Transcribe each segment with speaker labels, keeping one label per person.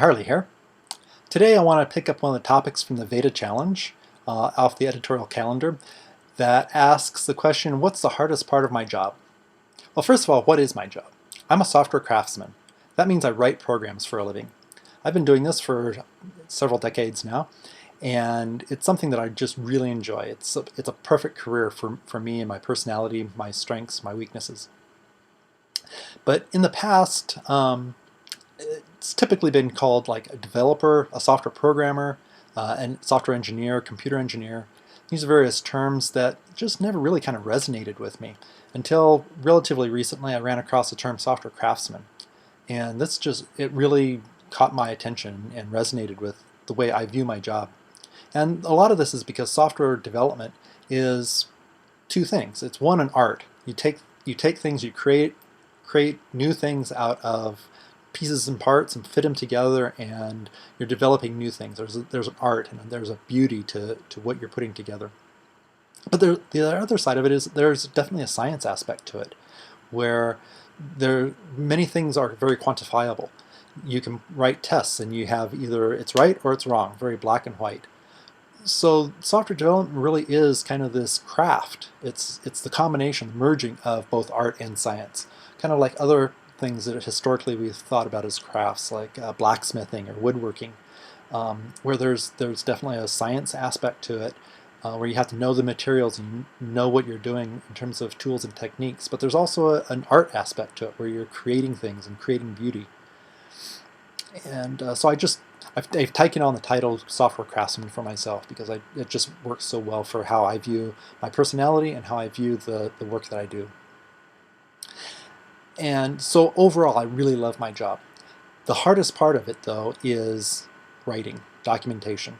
Speaker 1: Harley here. Today I want to pick up one of the topics from the VEDA challenge off the editorial calendar that asks the question, what's the hardest part of my job? Well, first of all, what is my job? I'm a software craftsman. That means I write programs for a living. I've been doing this for several decades now, and it's something that I just really enjoy. It's a perfect career for me and my personality, my strengths, my weaknesses. But in the past, it's typically been called like a developer, a software programmer, and software engineer, computer engineer. These are various terms that just never really kind of resonated with me until relatively recently I ran across the term software craftsman. And it really caught my attention and resonated with the way I view my job. And a lot of this is because software development is two things. It's one, an art. You take things, you create new things out of pieces and parts and fit them together, and you're developing new things. There's an art and there's a beauty to what you're putting together. But the other side of it is there's definitely a science aspect to it, where many things are very quantifiable. You can write tests and you have either it's right or it's wrong, very black and white. So software development really is kind of this craft. It's the combination, merging of both art and science, kind of like other things that historically we've thought about as crafts, like blacksmithing or woodworking, where there's definitely a science aspect to it, where you have to know the materials and know what you're doing in terms of tools and techniques. But there's also an art aspect to it, where you're creating things and creating beauty. And so I've taken on the title software craftsman for myself because it just works so well for how I view my personality and how I view the work that I do. And so overall, I really love my job. The hardest part of it, though, is writing, documentation.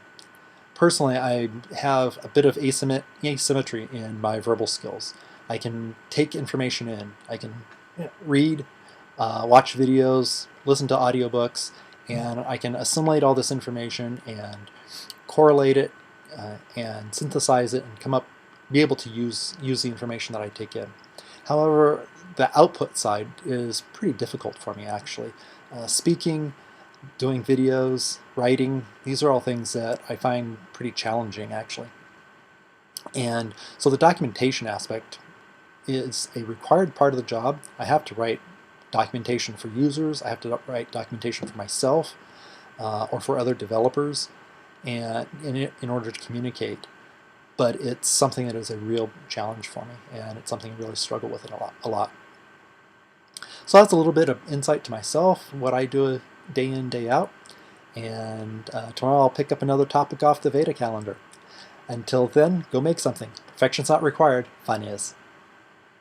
Speaker 1: Personally, I have a bit of asymmetry in my verbal skills. I can take information in. I can read, watch videos, listen to audiobooks, and I can assimilate all this information and correlate it and synthesize it and be able to use the information that I take in. However, the output side is pretty difficult for me, actually. Speaking, doing videos, writing, these are all things that I find pretty challenging, actually. And so the documentation aspect is a required part of the job. I have to write documentation for users, I have to write documentation for myself or for other developers and in order to communicate. But it's something that is a real challenge for me, and it's something I really struggle with it a lot. So that's a little bit of insight to myself, what I do day in, day out, and tomorrow I'll pick up another topic off the VEDA calendar. Until then, go make something. Perfection's not required, fun is.